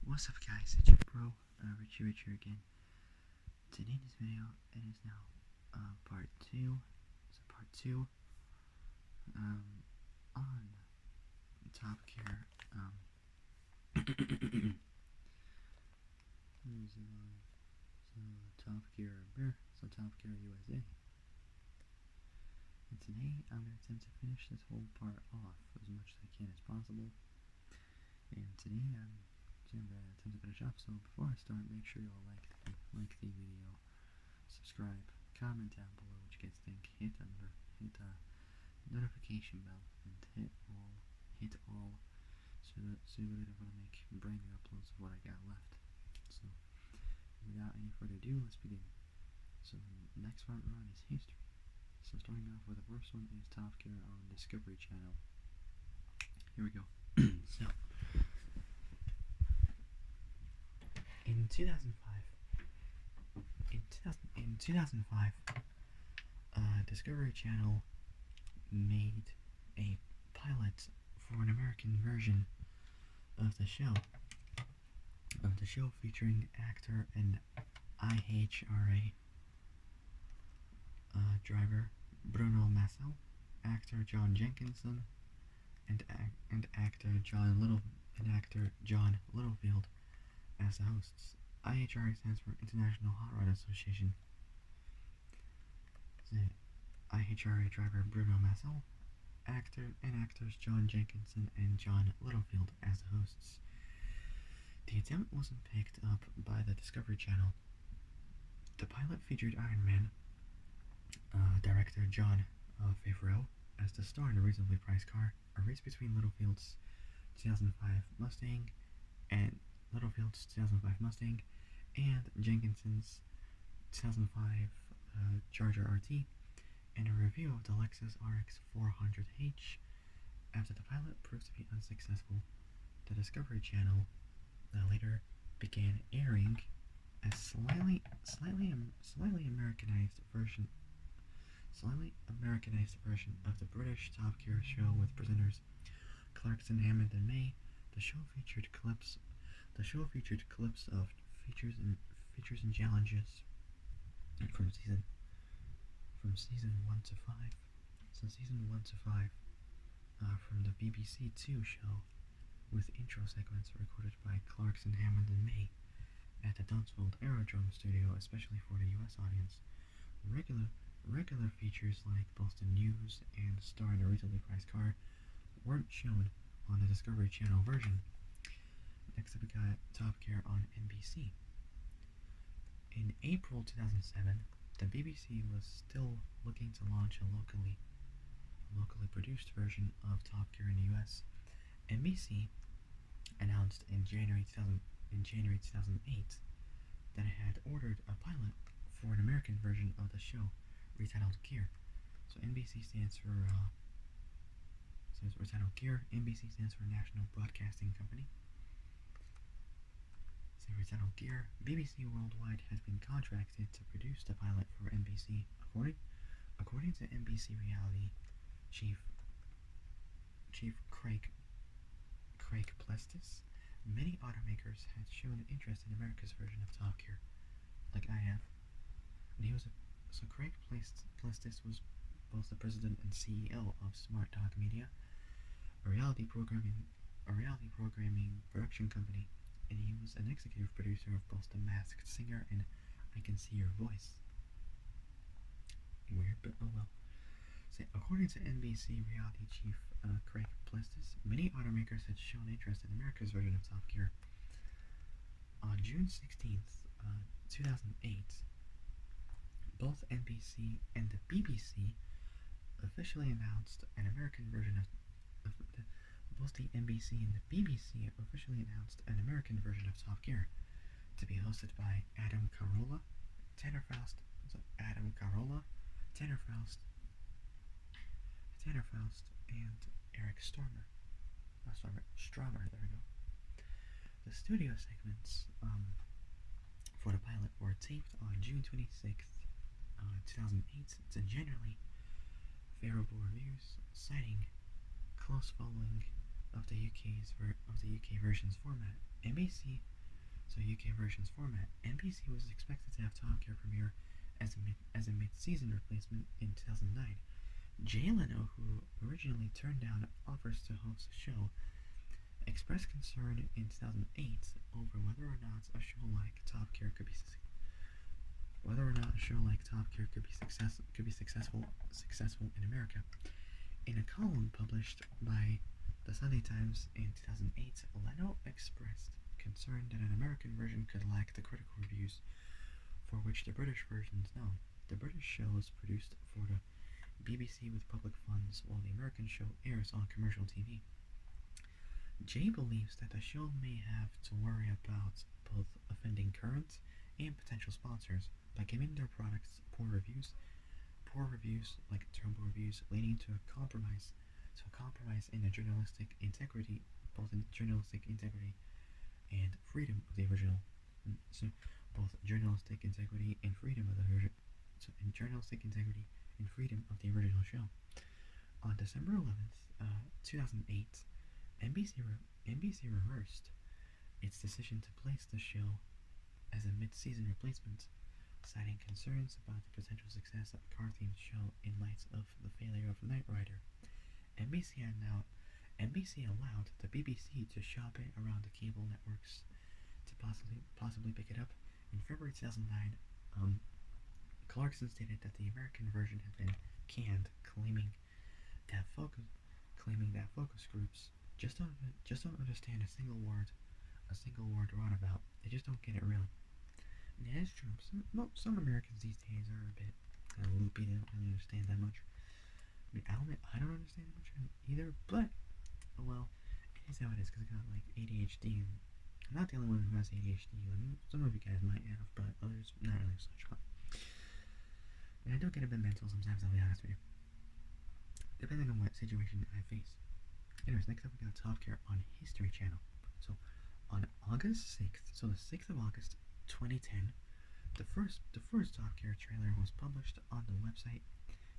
What's up guys, it's your bro, Richie again. Today in this video, it is now, part 2, on Top Gear, Top Gear USA. And today, I'm going to attempt to finish this whole part off as much as I can as possible. And today, I'm going to attempt to finish off, so before I start, make sure you all like the video, subscribe, comment down below what you guys think, hit notification bell, and hit all, so that I don't want to make brand new uploads of what I got left. So, without any further ado, let's begin. So, the next part we're on is history. So, starting off with the first one is Top Gear on Discovery Channel. Here we go. So, in 2005, Discovery Channel made a pilot for an American version of the show. Featuring actor and A.K.A. Driver Bruno Massel, actor John Jenkinson, and actor John Littlefield as the hosts. IHRA stands for International Hot Rod Association. IHRA driver Bruno Massel, actors John Jenkinson and John Littlefield as the hosts. The attempt wasn't picked up by the Discovery Channel. The pilot featured Iron Man director John Favreau as the star in a reasonably priced car. A race between Littlefield's 2005 Mustang and Jenkinson's 2005 Charger RT, and a review of the Lexus RX 400H. After the pilot proved to be unsuccessful, the Discovery Channel later began airing a slightly Americanized version of the British Top Gear show with presenters Clarkson, Hammond, and May. The show featured clips of features and challenges from season 1 to 5. So season 1 to 5 from the BBC Two show, with intro segments recorded by Clarkson, Hammond, and May at the Dunsfold Aerodrome studio, especially for the US audience. Regular features like Boston News and star in a reasonably priced car weren't shown on the Discovery Channel version. Next up we got Top Gear on NBC. In April 2007, the BBC was still looking to launch a locally produced version of Top Gear in the US. NBC announced in January 2008 that it had ordered a pilot for an American version of the show, retitled Gear. So NBC stands for retitled Gear. NBC stands for National Broadcasting Company. So retitled Gear. BBC Worldwide has been contracted to produce the pilot for NBC. According to NBC reality chief Craig Plestis, many automakers had shown interest in America's version of Top Gear, like I have. And Craig Plestis was both the president and CEO of Smart Talk Media, a reality programming production company, and he was an executive producer of both The Masked Singer and I Can See Your Voice. Weird, but oh well. So, according to NBC reality chief Craig Plestis, many automakers had shown interest in America's version of Top Gear. On June 16th, 2008, both NBC and the BBC officially announced an American version of both the NBC and the BBC officially announced an American version of Top Gear to be hosted by Adam Carolla, Tanner Faust, and Eric Stormer. There we go. The studio segments for the pilot were taped on June 26th, 2008 to generally favorable reviews, citing close following of the UK version's format. NBC So UK version's format. NBC was expected to have Top Gear premiere as a mid-season replacement in 2009. Jay Leno, who originally turned down offers to host the show, expressed concern in 2008 over whether or not a show like Top Gear could be successful in America. In a column published by the Sunday Times in 2008, Leno expressed concern that an American version could lack the critical reviews for which the British version is known. The British show is produced for the BBC with public funds, while the American show airs on commercial TV. Jay believes that the show may have to worry about both offending current and potential sponsors by giving their products poor reviews like terrible reviews, leading to a compromise in the journalistic integrity, both in journalistic integrity and freedom of the original. So both journalistic integrity and freedom of the original show. On December 11th, 2008, NBC reversed its decision to place the show as a mid-season replacement, citing concerns about the potential success of a car-themed show in light of the failure of Knight Rider. NBC allowed the BBC to shop it around the cable networks to possibly pick it up. In February 2009, Clarkson stated that the American version had been canned, claiming that focus groups just don't understand a single word they're on about. They just don't get it really. And yeah, it's true. Some Americans these days are a bit kind of loopy. They don't really understand that much. I don't understand much either, but well, it is how it is because I got like ADHD, and I'm not the only one who has ADHD. I mean, some of you guys might have, but others not really so much. And I do get a bit mental sometimes, I'll be honest with you, depending on what situation I face. Anyways, next up we got Top Gear on History Channel. So on August 6th, so the 6th of August 2010, the first Top Gear trailer was published on the website,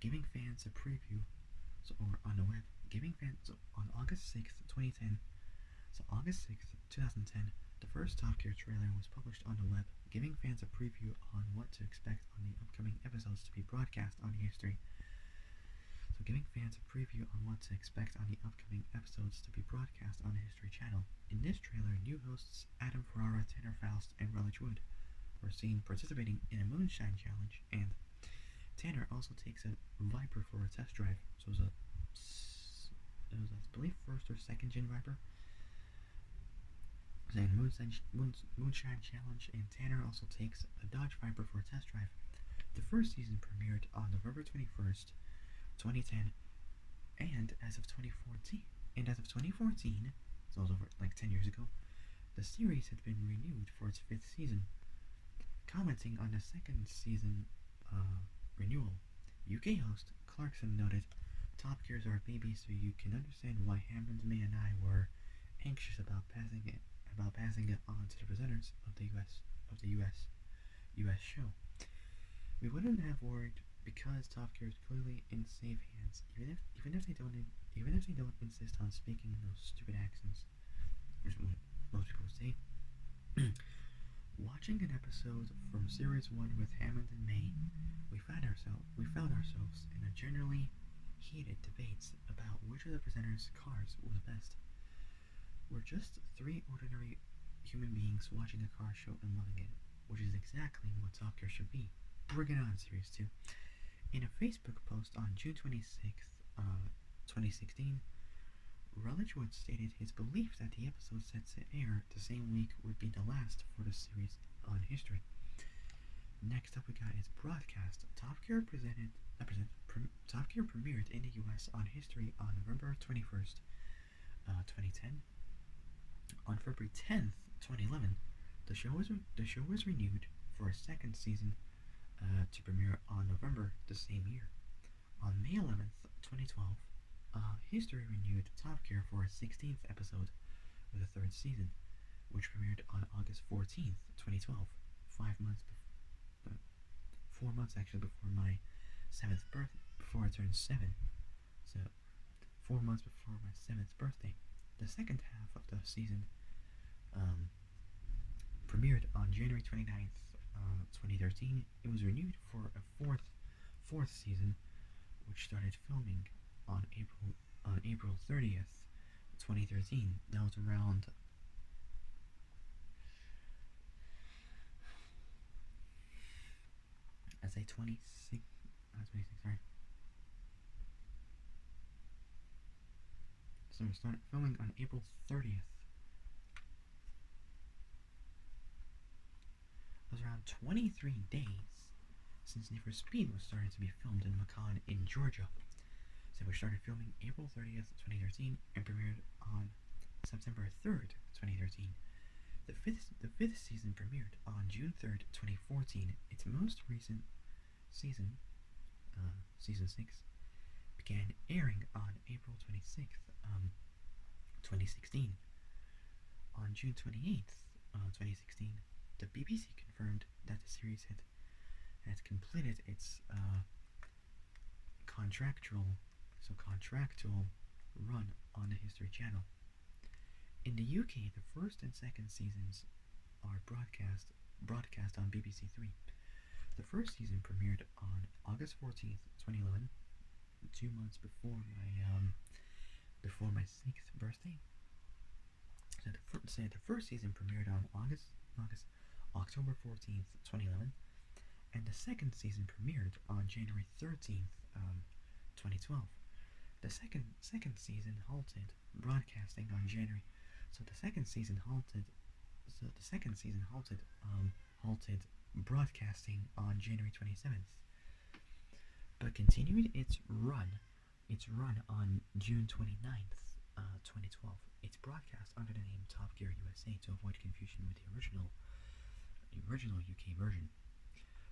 giving fans a preview. On August 6th, 2010. So August 6th, 2010, the first Top Gear trailer was published on the web, giving fans a preview on what to expect on the upcoming episodes to be broadcast on History. So giving fans a preview on what to expect on the upcoming episodes to be broadcast on the History Channel. In this trailer, new hosts Adam Ferrara, Tanner Faust, and Rutledge Wood were seen participating in a moonshine challenge, and Tanner also takes a Viper for a test drive. So it was I believe, first or second gen Viper. And moonshine challenge, and Tanner also takes a Dodge Viper for a test drive. The first season premiered on November 21st, 2010, and as of 2014, so it was over like 10 years ago, the series had been renewed for its 5th season. Commenting on the second season renewal, UK host Clarkson noted, "Top Gears are a baby, so you can understand why Hammond, May, and I were anxious about passing it on to the presenters of the US show. We wouldn't have worried because Top Gear is clearly in safe hands, even if they don't insist on speaking in those stupid accents," which is what most people say. Watching an episode from Series 1 with Hammond and May, we found ourselves in a generally heated debate about which of the presenters' cars was best. We're just 3 ordinary human beings watching a car show and loving it, which is exactly what Top Gear should be. Bring it on, Series 2. In a Facebook post on June 26th, 2016, Rutledge Wood stated his belief that the episode set to air the same week would be the last for the series on History. Next up we got its broadcast. Top Gear premiered in the US on History on November 21st, 2010. On February 10th, 2011, the show was renewed for a second season to premiere on November the same year. On May 11th, 2012, History renewed Top Gear for a 16th episode with a 3rd season, which premiered on August 14th, 2012, 4 months actually before my 7th birthday, before I turned 7. So, 4 months before my 7th birthday. The second half of the season premiered on January 29th, 2013. It was renewed for a fourth season, which started filming on April 30th, 2013. That was around as a 26, 26, sorry. So we started filming on April 30th. It was around 23 days since Need for Speed was started to be filmed in Macon in Georgia. So we started filming April 30th, 2013, and premiered on September 3rd, 2013. The fifth season premiered on June 3rd, 2014. Its most recent season, season 6, began airing on April 26th, 2016. On June 28th, 2016, the BBC confirmed that the series had completed its contractual run on the History Channel. In the UK, the first and second seasons are broadcast on BBC Three. The first season premiered on August 14th, 2011, 2 months before my 6th birthday. So the first season premiered on October 14th, 2011, and the second season premiered on January 13th, 2012. The second season halted broadcasting on January. So the second season halted. Halted broadcasting on January 27th, but continued its run on June 29th, 2012. It's broadcast under the name Top Gear USA to avoid confusion with the original UK version.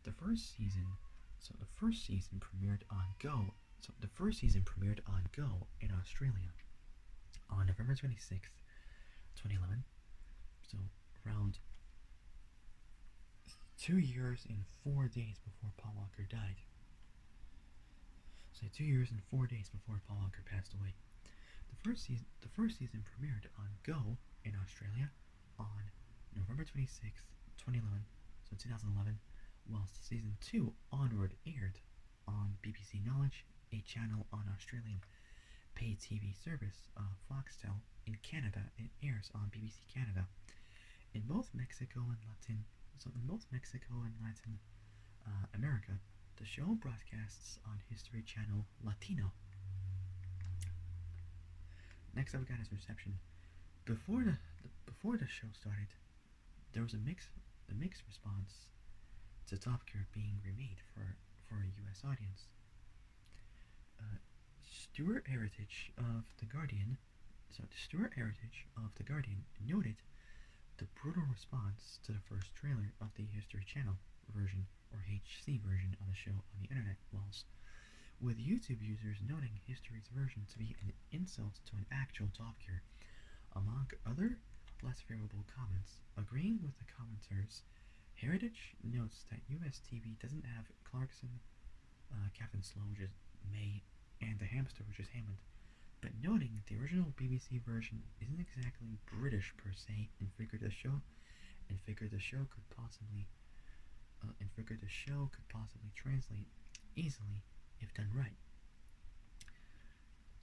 The first season premiered on Go. So the first season premiered on Go in Australia on November 26th, 2011. So around 2 years and 4 days before Paul Walker died. So 2 years and 4 days before Paul Walker passed away. The first season premiered on Go in Australia on November 26th, 2011, whilst season 2 onward aired on BBC Knowledge, a channel on Australian pay TV service Foxtel. In Canada, it airs on BBC Canada. In both Mexico and Latin America, the show broadcasts on History Channel Latino. Next up, we got his reception. Before the show started, there was a mixed response to Top Gear being remade for a U.S. audience. Stuart Heritage of The Guardian noted the brutal response to the first trailer of the History Channel version, or HC version, of the show on the internet, with YouTube users noting History's version to be an insult to an actual Top Gear. Among other less favorable comments, agreeing with the commenters, Heritage notes that US TV doesn't have Clarkson, Captain Slow, which is May, and the hamster, which is Hammond, but noting the original BBC version isn't exactly British per se, and figured the show could possibly translate easily if done right.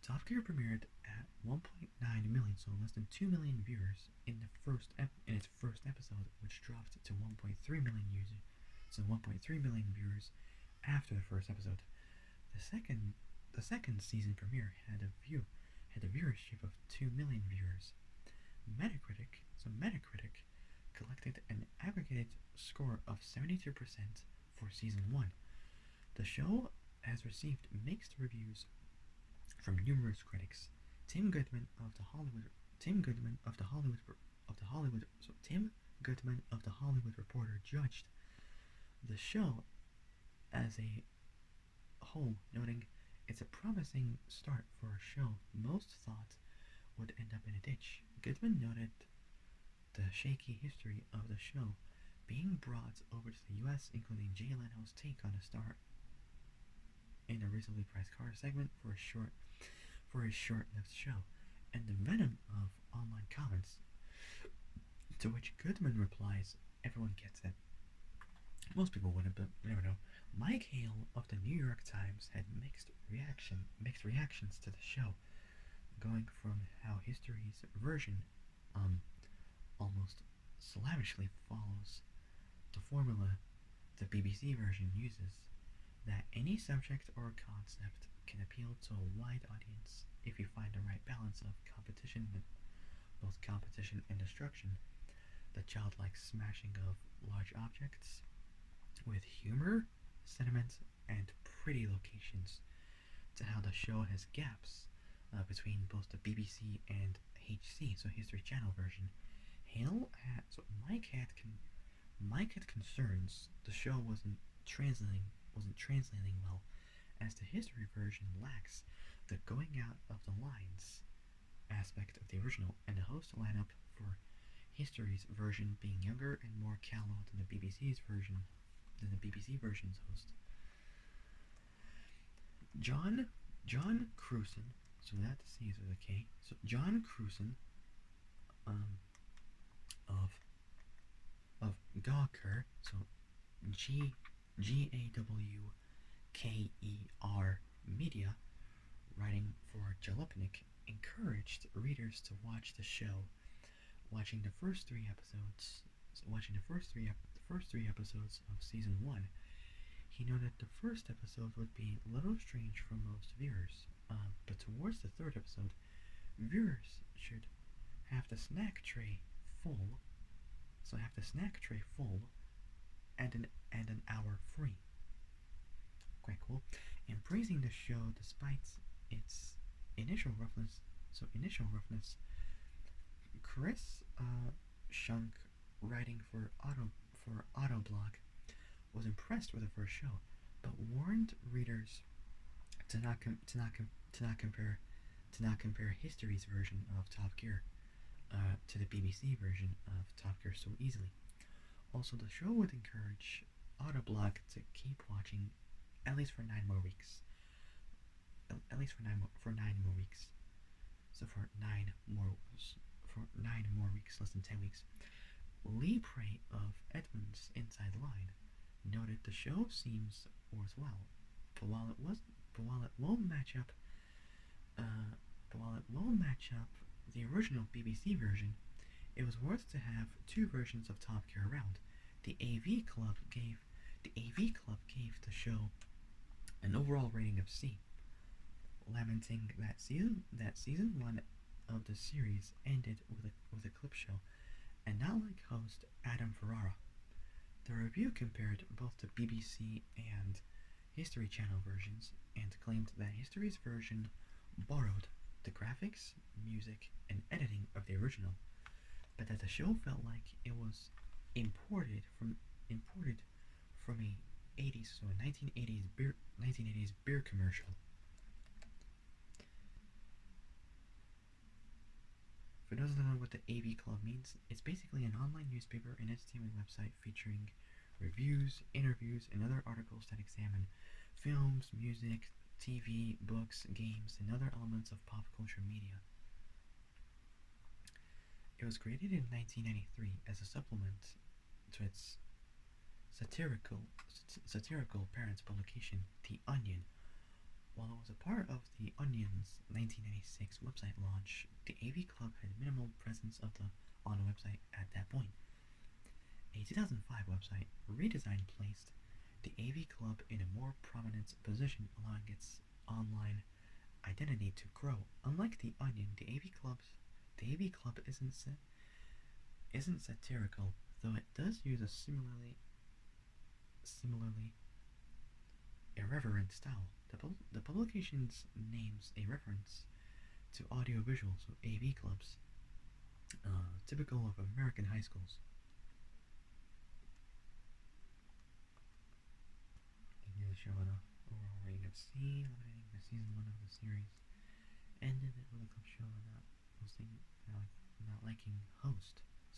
Top Gear premiered at 1.9 million, so less than 2 million viewers in its first episode, which dropped to 1.3 million users, so 1.3 million viewers after the first episode. The second season premiere had a viewership of 2 million viewers. Metacritic collected an aggregated score of 72% for season 1. The show has received mixed reviews from numerous critics. Tim Goodman of the Hollywood Reporter judged the show as a whole, noting it's a promising start for a show most thought would end up in a ditch. Goodman noted the shaky history of the show being brought over to the US, including Jay Leno's take on a star in a reasonably priced car segment for a short-lived show, and the venom of online comments, to which Goodman replies, everyone gets it. Most people wouldn't, but you never know. Mike Hale of the New York Times had mixed reactions to the show, going from how history's version um, almost slavishly follows the formula the BBC version uses, that any subject or concept can appeal to a wide audience if you find the right balance of both competition and destruction, the childlike smashing of large objects with humor, sentiment, and pretty locations, to how the show has gaps between both the BBC and HC, so History Channel version. Mike had concerns the show wasn't translating well, as the history version lacks the going out of the lines aspect of the original, and the host lineup for history's version being younger and more callow than the BBC version's host. John Cruson, so that C is with a K. So John Cruson, um, of Gawker, so Gawker Media, writing for Jalopnik, encouraged readers to watch the show, watching the first three episodes. So watching the first three episodes of season one, he noted the first episode would be a little strange for most viewers, but towards the third episode, viewers should have the snack tray full. So have the snack tray full, and an hour free. Quite cool. And praising the show despite its initial roughness. Chris Shunk, writing for Autoblog, was impressed with the first show, but warned readers to not compare history's version of Top Gear to the BBC version of Top Gear so easily. Also, the show would encourage Autoblog to keep watching at least for 9 more weeks. At least for 9 more weeks. So for 9 more weeks, less than 10 weeks. Lee Prey of Edmund's Inside Line noted the show seems worthwhile, but while it won't match up the original BBC version, it was worth to have two versions of Top Gear around. The AV Club gave the show an overall rating of C, lamenting that season one of the series ended with a clip show, and not like host Adam Ferrara. The review compared both the BBC and History Channel versions and claimed that History's version borrowed the graphics, music, and editing of the original, but that the show felt like it was imported from a 1980s beer commercial. For those that don't know what the AV Club means, it's basically an online newspaper and entertainment website featuring reviews, interviews, and other articles that examine films, music, TV, books, games, and other elements of pop culture media. It was created in 1993 as a supplement to its satirical parent publication, The Onion. While it was a part of The Onion's 1996 website launch, the AV Club had minimal presence on the website at that point. A 2005 website redesign placed the AV Club in a more prominent position, allowing its online identity to grow. Unlike The Onion, the AV Club isn't satirical, though it does use a similarly irreverent style. The publication's names a reference to audiovisual, so AV clubs, typical of American high schools. They give the show an overall rating of C, limiting the season one of the series. Ended it with a clip show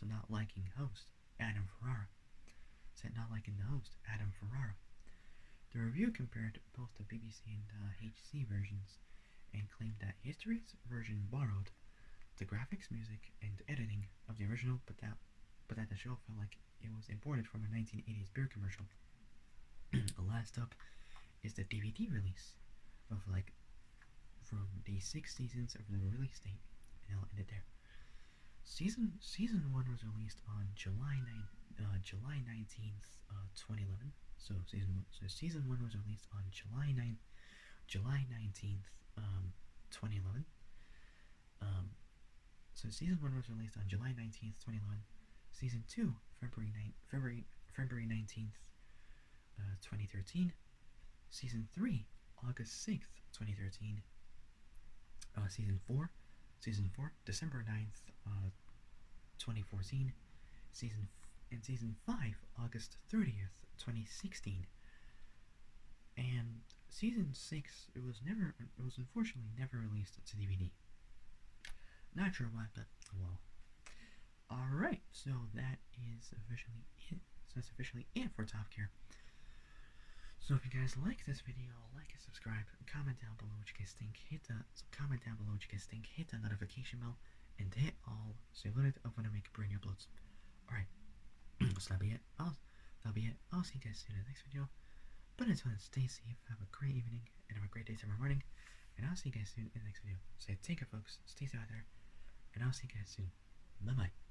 not liking host Adam Ferrara. Said not liking the host Adam Ferrara. The review compared both the BBC and HC versions and claimed that History's version borrowed the graphics, music, and editing of the original, but that the show felt like it was imported from a 1980s beer commercial. Last up is the DVD release of like from the 6 seasons of the release date, and I'll end it there. Season 1 was released on July 19th, 2011. Season 1 was released on July 19th, 2011. So season 1 was released on July 19th, 2011. Season 2, February 19th, 2013. Season 3, August 6th, 2013. Season 4, December 9th, 2014. Season 5, August 30th, 2016. And season 6, it was unfortunately never released to DVD. Not sure why, but well. Alright, so that is officially it. So that's officially it for Top Gear. So if you guys like this video, like and subscribe, comment down below what you guys think, hit the notification bell, and hit all so you're alerted of when I make brand new uploads. Alright, so that'll be it. I'll see you guys soon in the next video. But until then, stay safe, have a great evening, and have a great day tomorrow morning. And I'll see you guys soon in the next video. So take care, folks. Stay safe out there. And I'll see you guys soon. Bye-bye.